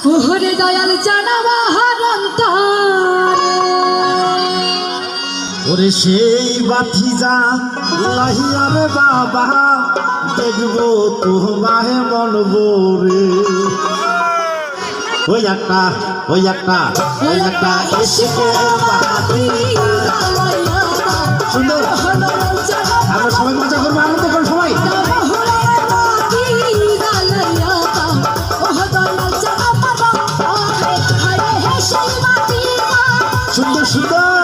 ওরে দয়াল জানাবা ওরে সেই বাতি যা লাহিয়ারে বাবা দেখবো তোমায় বলবো রে ওই একটা এসে বাতি সুন্দর আমরা সবাই মজা করবো আনন্দ করবো সবাই সুন্দর সুন্দর